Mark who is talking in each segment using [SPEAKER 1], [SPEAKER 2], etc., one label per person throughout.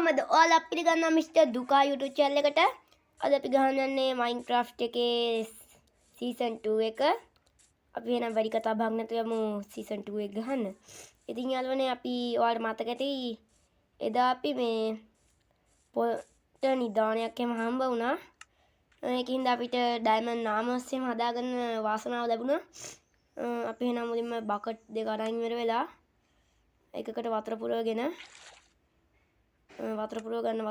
[SPEAKER 1] කොහමද ඔයාලා පිළිගන්නවා මිස්ටර් දුකා YouTube channel එකට. අද අපි ගහන්න යන්නේ Minecraft එකේ season 2 එක. අපි එහෙනම් වැඩි කතා බහක් නැතුව යමු season 2 එක ගහන්න. ඉතින් යාළුවනේ අපි ඔයාලට මතක ඇති එදා අපි මේ පොට නිදානයක් එහෙම හම්බ වුණා. ඒකින්ද අපිට ඩයමන්ඩ් නාමස් එහෙම හදාගන්න වාසනාව ලැබුණා. අපි එහෙනම් මුලින්ම බකට් දෙක අරන් ඉවර වෙලා එකකට වතුර පුරවගෙන වතුර පුරව ගන්න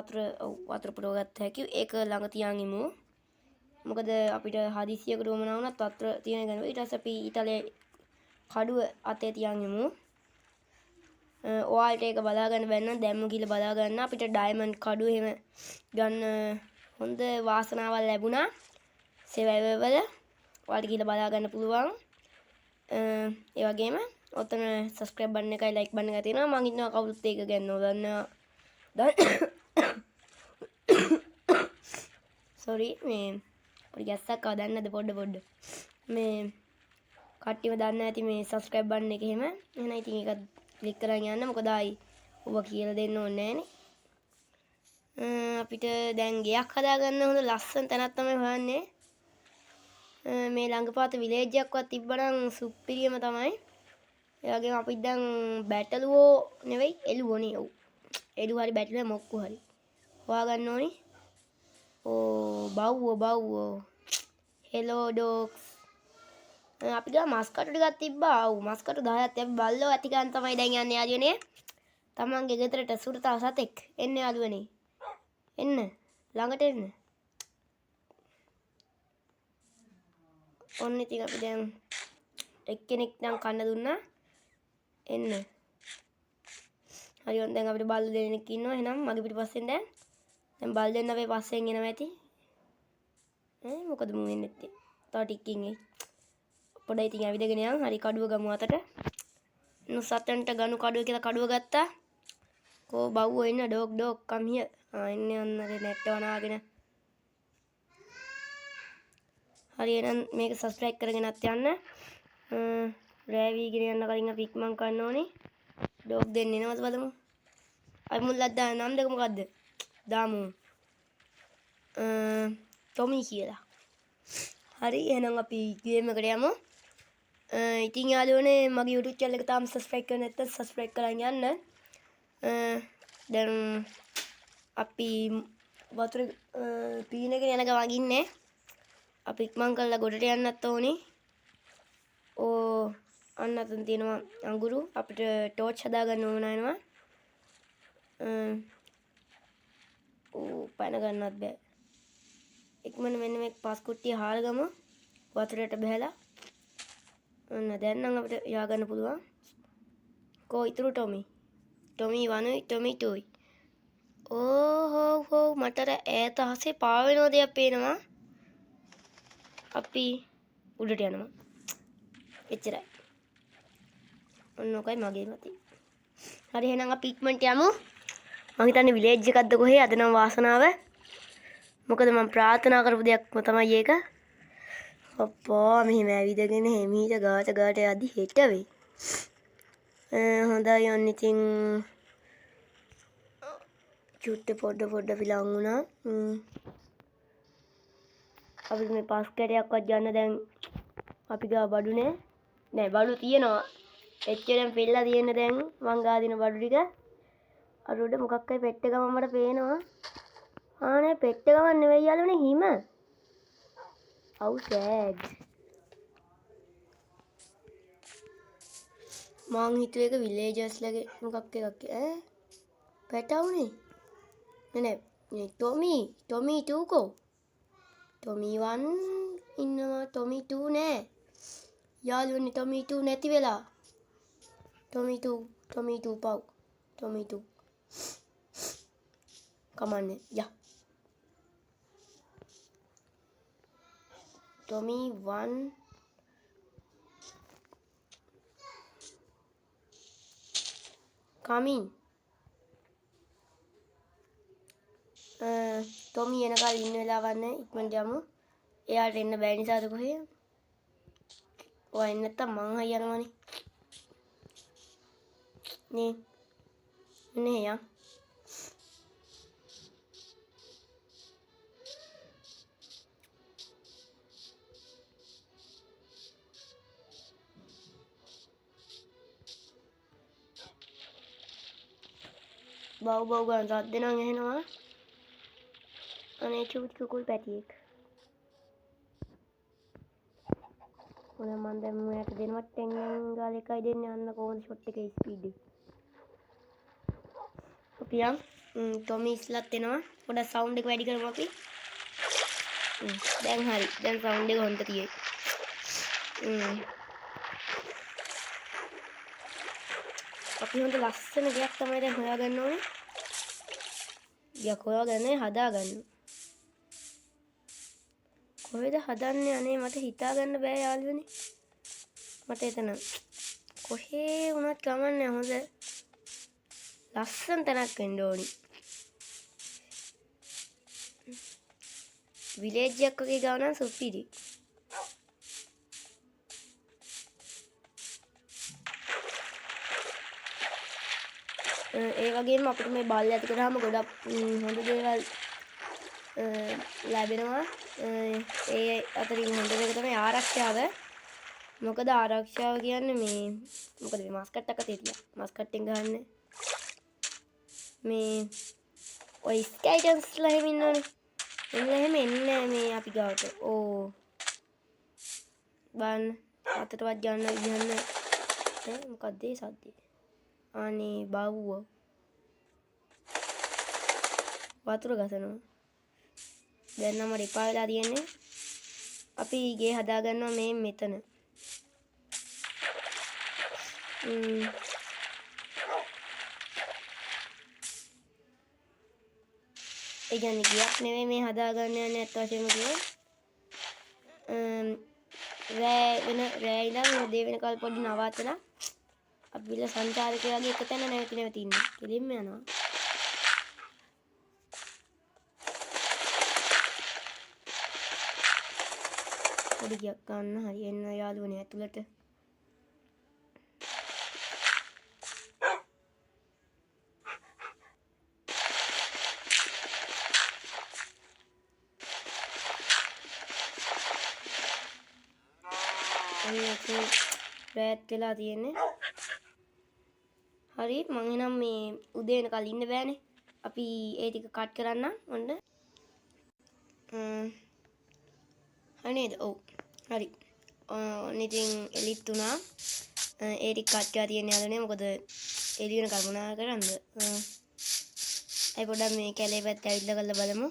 [SPEAKER 1] වතුර පුරව ගත්ත හැකි ඒක ළඟ තියන් ඉමු. මොකද අපිට හදිසියකට වමනා වුණත් වතුර තියෙන ගන්න. ඊට පස්සේ අපි ඊතලේ කඩුව අතේ තියන් ඉමු. ඔයාලට ඒක බලා ගන්න බැන්න දැම්ම කියලා බලා ගන්න. අපිට ඩයමන්ඩ් කඩුව එහෙම ගන්න හොඳ වාසනාවක් ලැබුණා. සර්වයිවර් වල ඔයාලට කියලා බලා ගන්න පුළුවන්. ඒ වගේම ඔතන subscribe බටන් එකයි like බටන් එකයි තියෙනවා. මම ඉන්නවා කවුරුත් ඒක ගන්න ඕන. sorry මේ පොඩි ගැස්සක් ආව දන්නද පොඩ මේ කට්ටියම දන්න ඇති මේ subscribe බටන් එක එහෙම එහෙනම් ඉතින් ඒක ක්ලික් කරන් යන්න මොකද ආයි ඔබ කියලා දෙන්න ඕනේ නෑනේ. අපිට දැන් ගෙයක් හදාගන්න හොඳ ලස්සන තැනක් තමයි හොයන්නේ. මේ ළඟපාත විලේජ් එකක්වත් තිබ්බනම් සුපිරියම තමයි. ඒ වගේම අපි දැන් බැටළුවෝ නෙවෙයි එළුවෝනේ. ඔව් එළු හරි බැටළුවා මොක්කු හරි හොයාගන්න ඕනි. ඕ බව්වෝ හෙලෝ ඩොග්ස්. අපි ගා මස් කටු ටිකක් තිබ්බා. ඔව් මස් කටු 10ක් අපි බල්ලෝ ඇති ගන්න තමයි දැන් යන්නේ යාළුවනේ. තමන්ගේ ගෙදරට සුරතා සතෙක් එන්න යාළුවනේ. එන්න ළඟට එන්න. ඔන්න ඉතින් අපි දැන් එක්කෙනෙක් නම් කන්න දුන්නා. එන්න. හරි දැන් අපිට බල්ලෝ දෙන්නෙක් ඉන්නවා. එහෙනම් මගේ පිටිපස්සෙන් දැන් බල්ලෝ දෙන්න අපේ පස්සෙන් එනවා ඇති. මොකද මු වෙන්නේ නැත්තේ. තව ටිකකින් එයි. පොඩ්ඩයි ඉතින් ඇවිදගෙන යන්. හරි කඩුව ගමු අතට. සතන්ට ගනු කඩුව කියලා කඩුව ගත්තා. කෝ බව්වෝ එන්න ඩොග් කම් හියර්. එන්නේ අන්නගේ නැට්ට වනාගෙන. හරි එහෙනම් මේක සබ්ස්ක්‍රයිබ් කරගෙනත් යන්න. රෑවීගෙන යන්න කලින් අපි ඉක්මන් කරන්න ඕනේ. ඩොග් දෙන්න එනවද බලමු. අපි මුල්ලක් දාන්න නම් දෙක මොකද්ද? දාමු. ටොමි කියලා. හරි එහෙනම් අපි ගේම් එකට යමු. ඉතින් යාළුවනේ මගේ YouTube channel එක තාම subscribe කරලා නැත්නම් subscribe කරන් යන්න. දැන් අපි වතුර පීනගෙන යන ගමන් ඉන්නේ. අපි ඉක්මන් කරලා ගොඩට යන්නත් ඕනේ. ඕ අන්න අතන තියෙනවා අඟුරු. අපිට ටෝච් හදාගන්න ඕන වෙනවා. පණ ගන්නත් බෑ. ඉක්මන මෙන්න මේ පස් කුට්ටිය හාරගමු. වතුරට බහැලා. ඔන්න දැන් නම් අපිට ය아가න්න පුළුවන්. කෝ ඉතුරු ටොමි 1යි ටොමි 2යි. ඕ මට ඈත අහසේ පාවෙන දෙයක් පේනවා. අපි උඩට යනවා. එච්චරයි. ඔන්න ඔකයි මගේ මතය. හරි එහෙනම් අපි ඉක්මනට යමු. මම හිතන්නේ විලේජ් එකක්ද කොහේ අද නම් වාසනාව. මොකද මම ප්‍රාර්ථනා කරපු දෙයක්ම තමයි ඒක. අප්පා මෙහෙම ඇවිදගෙන හිමීට ගාට යද්දි හෙට වෙයි. හොඳයි යන්න ඉතින් චුට්ට පොඩ විලං වුණා. අපි මේ පස් කැටයක්වත් ගන්න දැන් අපි ගා බඩු නෑ බඩු තියෙනවා. එච්චරෙන් පිළලා තියෙන දැන් මං ගා දින බඩු ටික. අර උඩ මොකක් හරි පෙට්ට ගමන් මට පේනවා. ආනේ පෙට්ට ගමන් නෙවෙයි යාළුවනේ හිම. How sad. මං හිතුවේ ඒක විලේජර්ස් ලගේ මොකක් එකක් පැටවුනේ. නෑ ටොමි 2 කෝ. ටොමි 1 ඉන්නවා ටොමි 2 නෑ. යාළුවනේ ටොමි 2 නැති වෙලා. ටොමි 2 පව්. ටොමි 2. කමන්නේ. යා. Tommy 1 coming. ටොමි එනකල් ඉන්න වෙලාවක් නැහැ. ඉක්මනට යමු. එයාට එන්න බෑ නිසාද කොහේ? ඔයා එන්න නැත්තම් මං හයි යනවනේ. නේ. නේ යා. බව් බව් ගන්න සද්ද නම් ඇහෙනවා. අනේ චූටි කුකුල් පැටියෙක්. ඔය මන් දැන් මෙයාට දෙනවත් ටෙන් ගාල එකයි දෙන්නේ අන්න කොහොමද ෂොට් එකේ ස්පීඩ් එක. අපි යම් ටොමි ඉස්ලත් එනවා. පොඩක් සවුන්ඩ් එක වැඩි කරමු අපි. දැන් හරි. දැන් සවුන්ඩ් එක හොඳට තියෙයි. අපි හොඳ ලස්සන ගයක් තමයි දැන් හොයාගන්න ඕනේ. ගයක් හොයාගන්නේ හදාගන්න. කොහෙද හදන්නේ අනේ මට හිතාගන්න බෑ යාළුවනේ. මට එතන කොහේ වුණත් කමන්නේ හොඳ ලස්සන තැනක් වෙන්න ඕනි. විලේජ් එකක් වගේ ගාව නම් සුපිරි. ඒ වගේම අපිට මේ බල් ඇති කරාම ගොඩක් හොඳ දේවල් ලැබෙනවා. ඒ අතරින් හොඳ දෙයක් තමයි ආරක්ෂාව. මොකද ආරක්ෂාව කියන්නේ මේ මොකද මේ මාස්කට් එක තියලා මාස්කට් එක ගන්න මේ ඔය ස්කයිටන්ස්ලා එහෙම ඉන්නවනේ. එහෙම එන්නේ මේ අපි ගාවට. ඕ බන් අතටවත් ගන්න විදිහන්න මොකක්ද ඒ සද්දේ? අනේ බව්ව වතුර ගසනවා. දැන් නම් රිපා වෙලා තියෙන්නේ. අපි ගේ හදාගන්නවා මේ මෙතන. ඒ කියන්නේ ගියක් නෙවෙයි මේ හදාගන්න යන්නේ අත් වශයෙන්ම කිව්වොත්. රෑ ඉඳන් උදේ වෙනකල් පොඩි නවාතලා අපි විල සංචාරකයාගේ එක තැන නැවති ඉන්නේ. කෙලින්ම යනවා. පොඩි ගියක් ගන්න හරි එන්න යාළුවනේ ඇතුළට. රෑත් වෙලා තියෙන්නේ. හරි මං එනම් මේ උදේ වෙනකල් ඉන්න බෑනේ. අපි ඒ ටික කට් කරන්න ඔන්න. හරි නේද? ඔව්. හරි. ඉතින් එලිත් උනා. ඒ ටික කට් කරලා තියෙන්නේ අදනේ. මොකද එළි වෙනකල් මොනවා කරන්නද? අයි පොඩ්ඩක් මේ කැලේ පැත්ත ඇවිල්ලා කරලා බලමු.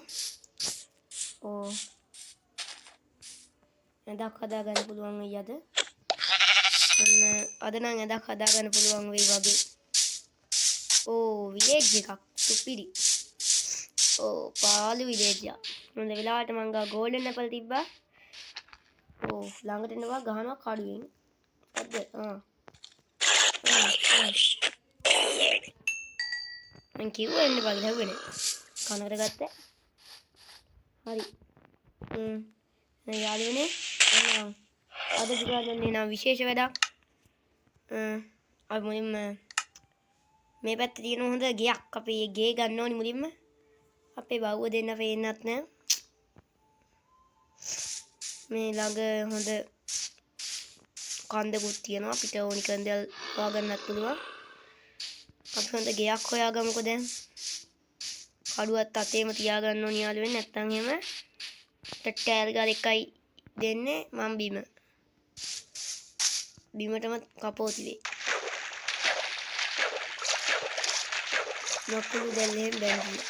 [SPEAKER 1] ඕ. ඇඳක් හදාගන්න පුළුවන් වෙයි අද. අද නම් ඇඳක් හදාගන්න පුළුවන් වෙයි වගේ. ඕ විලේජ් එකක් සුපිරි. ඕ පාළු විලේජ් එක. මොන වෙලාවට මං ගා ගෝල්ඩන් ඇපල් තිබ්බා. ඕ ළඟට එනවා ගහනවා කඩුවෙන්. අද මං කිව්වා එන්න බල හැව්වනේ. කනකට ගත්තා. හරි. යාළුවනේ අද දිගාදන්නේ නම් විශේෂ වැඩක්. අපි මුලින්ම මේ පැත්තේ තියෙන හොඳ ගෙයක් අපි ගේ ගන්න ඕනි මුලින්ම. අපේ බව්ව දෙන්න පේන්නත් නෑ. මේ ළඟ හොඳ කන්දකුත් තියෙනවා. අපිට ඕනි කන්දල් හොයාගන්නත් පුළුවන්. අපි හොඳ ගෙයක් හොයාගමුකෝ දැන්. කඩුවත් අතේම තියාගන්න ඕනි යාළුවෙන් නැත්තම් එහෙම ටැල් ගාල එකයි දෙන්නේ මම බිමටම කපෝති වෙයි. නොකුළු දැල් එහෙම බැඳිලා.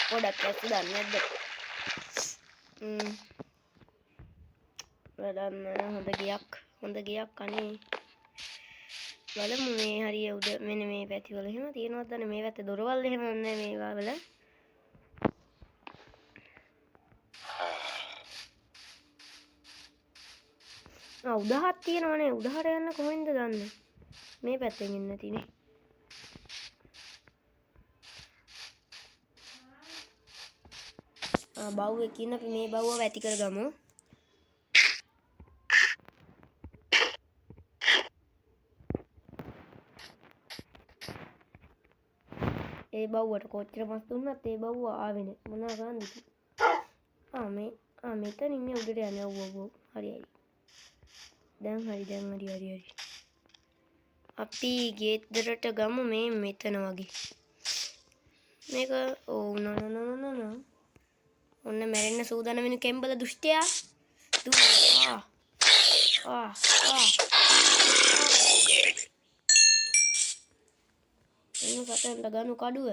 [SPEAKER 1] පොඩක් ඇස්ස දන්නේ නැද්ද? වැඩන්න හොඳ ගියක් අනේ. බලමු මේ හරිය උඩ මෙන්න මේ පැතිවල එහෙම තියෙනවද නැත්නම් මේ පැත්තේ දොරවල් එහෙම නැහැ මේවා වල. උඩහක් තියෙනවනේ. උඩහට යන්න කොහෙන්ද දන්නේ? මේ පැත්තෙන් එන්න තියෙන්නේ. බව්වෙක් ඉන්න අපි මේ බව්ව වැටි කරගමු. ඒ බව්වට කොච්චර මස් දුන්නත් ඒ බව්ව ආවේ නැහැ. මොනවා කරන්නද ඉතින්? මෙතන ඉන්නේ උඩට යන්නේ. ඔව්. හරි. දැන් හරි. අපි ගෙදරට ගමු මේ මෙතන වගේ. මේක ඕ නෝ ඔන්න මැරෙන්න සූදානම් වෙන කෙම්බල දුෂ්ටයා. එන්න සතෙන්ට ගනු කඩුව.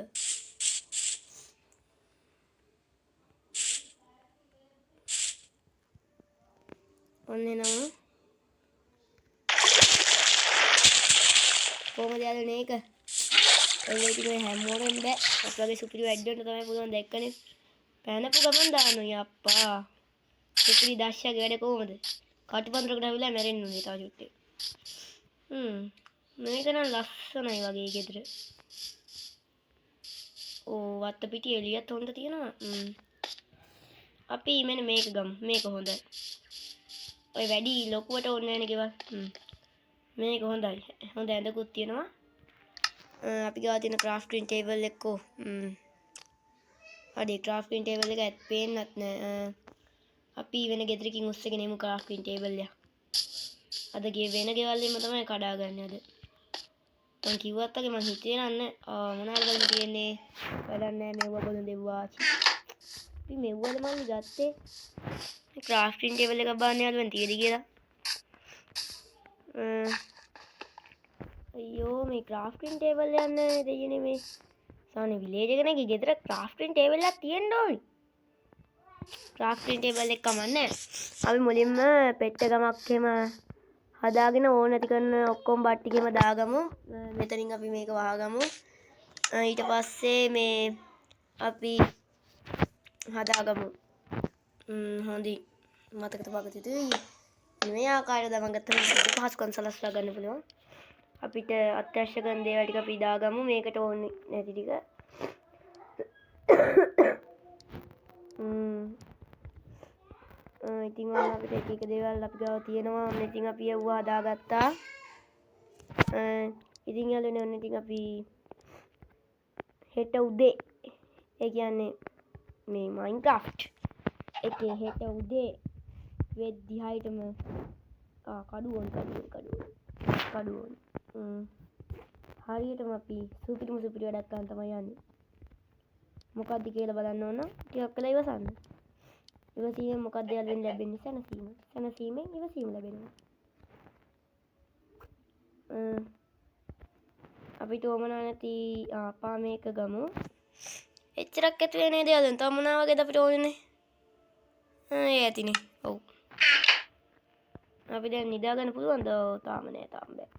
[SPEAKER 1] ඔන්න එනවා. කොහමද යාළුවනේ මේක? ඔය ඉතින් ඔය හැමෝටම බෑ. ඔත් වගේ සුපිරි වැඩ්ඩන්ට තමයි පුළුවන් දැක්කනේ. පැනපු ගමන් දානවා යප්පා. සුපිරි දර්ශකගේ වැඩ කොහමද? කටුපන්තරකට ඇවිල්ලා මැරෙන්න උනේ තා චුට්ටේ. මේක නම් ලස්සනයි වගේ ගෙදර. ඕ වත්ත පිටි එළියත් හොඳ තියෙනවා. අපි මෙන්න මේක ගමු. මේක හොඳයි. ඔය වැඩි ලොකුවට ඕනේ නැහැ නේ ගෙවල්. මේක හොඳයි. හොඳ ඇඳකුත් තියෙනවා. අපි ගාව තියෙන ක්‍රාෆ්ටින් ටේබල් එකකෝ. හරි ක්‍රාෆ්ටින් ටේබල් එක ඇත් පේන්නත් නෑ. අපි වෙන ගෙදරකින් උස්සගෙන එමු ක්‍රාෆ්ටින් ටේබල් එක. අද ගේ වෙන ගෙවල් වලින්ම තමයි කඩාගන්නේ අද. මං කිව්වත් වගේ මං හිතේ නන්නේ මොනවාද බලන්න තියෙන්නේ. වැඩක් නෑ මෙව්ව බොන දෙව්වා. අපි මෙව්වද මල්ලි ගත්තේ. ක්‍රාෆ්ටින් ටේබල් එක බාන්න යාළුවන් තියෙද කියලා. අයියෝ මේ ක්‍රාෆ්ටින් ටේබල් යන්න දෙයනේ මේ සානේ විලේජ් එක නේ ගෙදර ක්‍රාෆ්ටින් ටේබල් එකක් තියෙන්න ඕනි. ක්‍රාෆ්ටින් ටේබල් එක කමන්නේ. අපි මුලින්ම පෙට්ට ගමක් එහෙම හදාගෙන ඕන නැති කරන ඔක්කොම බට්ටි ගෙම දාගමු. මෙතනින් අපි මේක වහගමු. ඊට පස්සේ මේ අපි හදාගමු. හොඳයි. මතක තබාගත යුතුයි. මේ ආකාරයට මම ගත්තම පහසුකම් සලස්වා ගන්න පුළුවන්. අපිට අත්‍යවශ්‍ය කරන දේවල් ටික අපි දාගමු මේකට ඕනේ නැති ටික. ඉතින් ඔන්න අපිට එක එක දේවල් අපි ගාව තියෙනවා. ඔන්න ඉතින් අපි යවුව හදාගත්තා. ඉතින් යාළුවනේ ඔන්න ඉතින් අපි හෙට උදේ ඒ කියන්නේ මේ මයින්ක්‍රාෆ්ට් එකේ හෙට උදේ වෙද්දි හයිටම කඩුවොන් හරියටම අපි සුපිරිම සුපිරි වැඩක් කරන් තමයි යන්නේ. මොකද්ද කියලා බලන්න ඕන. ටිකක් වෙලා ඉවසන්න. ඉවසීමෙන් මොකක්ද යාළුවෙන් ලැබෙන්නේ? සැනසීම. සැනසීමෙන් ඉවසීම ලැබෙනවා. අපිට ඕමනා නැති අපා මේක ගමු. එච්චරක් ඇතුලේ නේද යාළුවෙන්? තව මොනවා වගේද අපිට ඕනේ? ඒ ඇතිනේ. ඔව්. අපි දැන් නිදා ගන්න පුළුවන්ද? තාම නෑ තාම බෑ.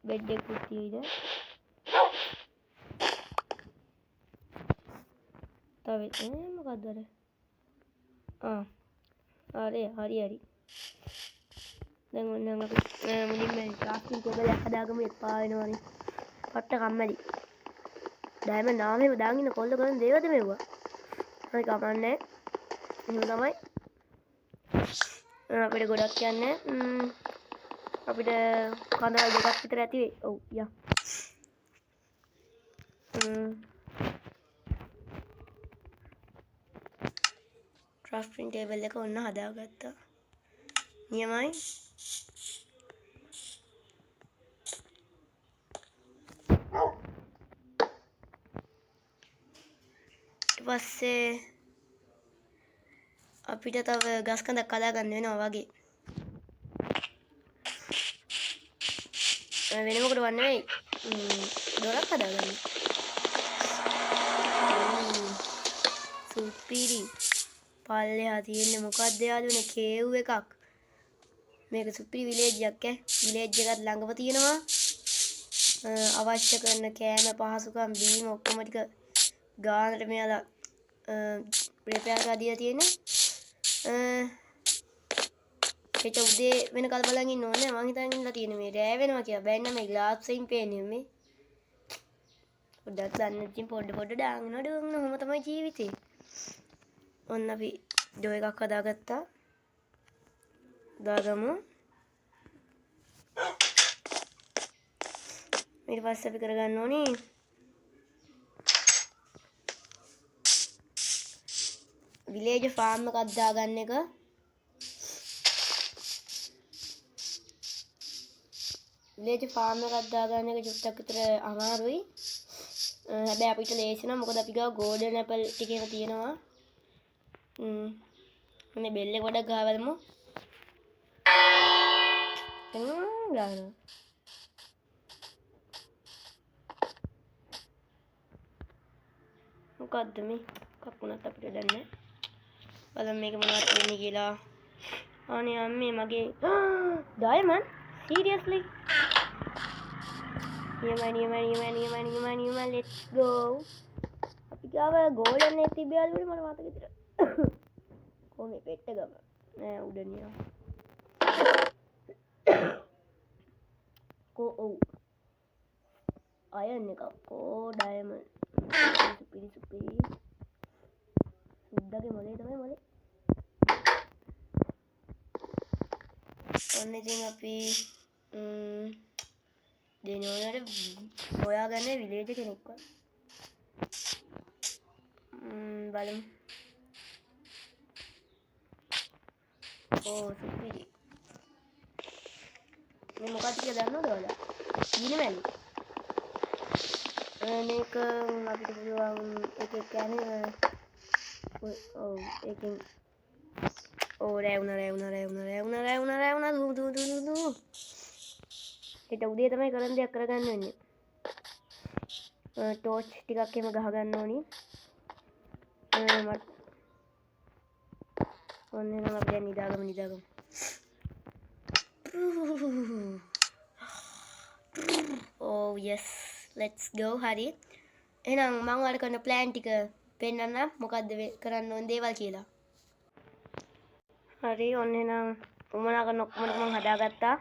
[SPEAKER 1] බෙඩ් එකකුත් තියෙයිද? තව මොකක්ද අර? හරි. දැන් ඔන්න අපි මුලින්ම ක්‍රාෆ්ටින් ටේබල් එක හදාගමු. එපා වෙනවනේ. පට්ට කම්මැලි. ඩයමන්ඩ් නාමෙම දාගෙන ඉන්න කොල්ල කරන දේවද මෙව්වා? හරි කමන්නේ. එහෙම තමයි. අපිට ගොඩක් යන්නේ. අපිට කඳවල් දෙකක් විතර ඇති වෙයි. ඔව් යා. ක්‍රාෆ්ටින් ටේබල් එක ඔන්න හදාගත්තා. නියමයි. ඊට පස්සේ අපිට තව ගස් කඳක් හදාගන්න වෙනවා වගේ. වෙන මොකටවත් නෙවෙයි. දොරක් හදාගන්න. සුපිරි. පල්ලෙහා තියෙන්නේ මොකක්ද යාළුවනේ? කේව් එකක්. මේක සුපිරි විලේජ් එකක් ඈ. විලේජ් එකත් ළඟම තියෙනවා. අවශ්‍ය කරන කෑම පහසුකම් බීම ඔක්කොම ටික ගානට මෙයාලා ප්‍රෙපෙයාර් කරලා දීලා තියෙන්නේ. හෙට උදේ වෙනකල් බලන් ඉන්න ඕනේ. මං හිතන් ඉන්නලා තියෙන්නේ මේ රෑ වෙනවා කියලා. බෑන්න මේ ග්ලාස් එකෙන් පේන්නේ මේ. පොඩ්ඩක් දන්න ඉතින් පොඩ දාගෙන නඩුවන්න ඔහොම තමයි ජීවිතේ. ඔන්න අපි ඩෝ එකක් හදාගත්තා. දාගමු. ඊට පස්සේ අපි කරගන්න ඕනේ විලේජ් ෆාම් එකක් දාගන්න එක. විලේජ් ෆාම් එකක් දාගන්න එක චුට්ටක් විතර අමාරුයි. හැබැයි අපිට ලේසි නම් මොකද අපි ගාව ගෝල්ඩන් ඇපල් ටිකේම තියෙනවා. මේ බෙල් එක වඩා ගාවලමු. ගානවා. මොකද්ද මේ කකුණත් අපිට දැන්නේ. බලන්න මේක මොනවද වෙන්නේ කියලා. අනේ අම්මේ මගේ ඩයමන්ඩ් seriously නියමයි let's go. අපි ගාව ගෝල්ඩන් එක තිබ්බයලුනේ මට මතක විතර. කොහොමද පෙට්ට ගම නෑ උඩ නියම. ඔව් අයන් එකක් ඩයමන්ඩ් සුපිරි සුද්දාගේ මොලේ තමයි මොලේ. ඔන්න ඉතින් අපි දෙනෝනට හොයාගන්න විලේජ් කෙනෙක්ව බලමු. සුපිරි. මේ මොකක්ද කියලා දන්නවද ඔයාලා? ගිනමැලි. මේක අපිට පුළුවන් එක කියන්නේ ඒකෙන් රැවුනා දු හෙට උදේ තමයි කරන් දෙයක් කරගන්න වෙන්නේ. ටෝච් ටිකක් එහෙම ගහගන්න ඕනි. මට ඔන්න නම් අපි දැන් නිදාගමු. Oh yes, let's go. හරි. එහෙනම් මම ඔයාලට කරන plan ටික පෙන්නන්න මොකද්ද කරන්න ඕන දේවල් කියලා. හරි ඔන්න එහෙනම් උමනා කරන ඔක්කොම මම හදාගත්තා.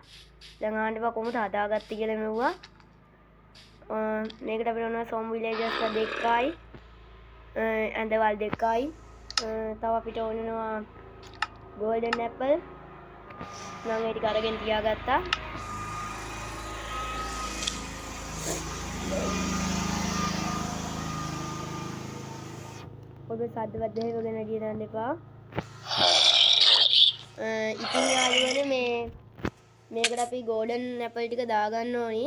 [SPEAKER 1] දැන් ආන්න එපා කොහොමද හදාගත්තේ කියලා මෙව්වා. මේකට අපිට ඕන සොම් විලේජර්ස් දෙකයි. ඇඳවල් දෙකයි. තව අපිට ඕන වෙනවා ගෝල්ඩන් ඇපල්. මම ඒ ටික අරගෙන තියාගත්තා. ඔබ සද්දවත් දෙහෙවගෙන ගියන්න එපා. ඉතින් යාළුවනේ මේකට අපි ගෝල්ඩන් ඇපල් ටික දාගන්න ඕනි.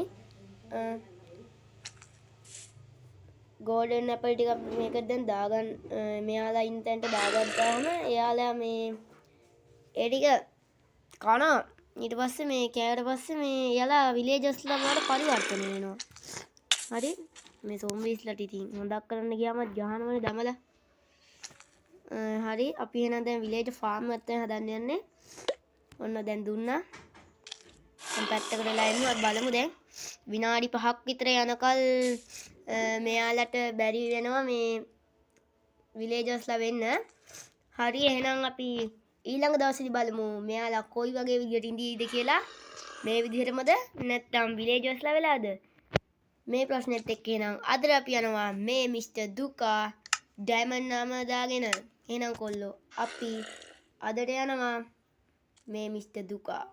[SPEAKER 1] ගෝල්ඩන් ඇපල් ටික මේකට දැන් දාගන්න මෙයාලා ඉන්න තැනට දාගත්තාම එයාලා මේ ඒ ටික කනවා. ඊට පස්සේ මේ කෑවට පස්සේ මේ එයාලා විලේජර්ස්ලා වලට පරිවර්තනය වෙනවා. හරි මේ සෝම්බීස්ලාට ඉතින් හොඳක් කරන්න ගියාම ගහනවනේ දමලා. හරි අපි එහෙනම් දැන් විලේජ් ෆාම් එකක් තමයි හදන්න යන්නේ. ඔන්න දැන් දුන්නා. දැන් පැත්තකට වෙලා ඉමු. අපි බලමු දැන් විනාඩි 5ක් විතර යනකල් මෙයාලට බැරි වෙනවා මේ විලේජර්ස්ලා වෙන්න. හරි එහෙනම් අපි ඊළඟ දවසේදී බලමු මෙයාලා කොයි වගේ විදියට ඉඳීද කියලා. මේ විදිහටමද නැත්නම් විලේජර්ස්ලා වෙලාද? මේ ප්‍රශ්නෙත් එක්ක එහෙනම් අද අපි යනවා මේ මිස්ටර් දුකා ඩයමන්ඩ් නම දාගෙන. එහෙනම් කොල්ලෝ අපි අදට යනවා මේ මිස්ටර් දුකා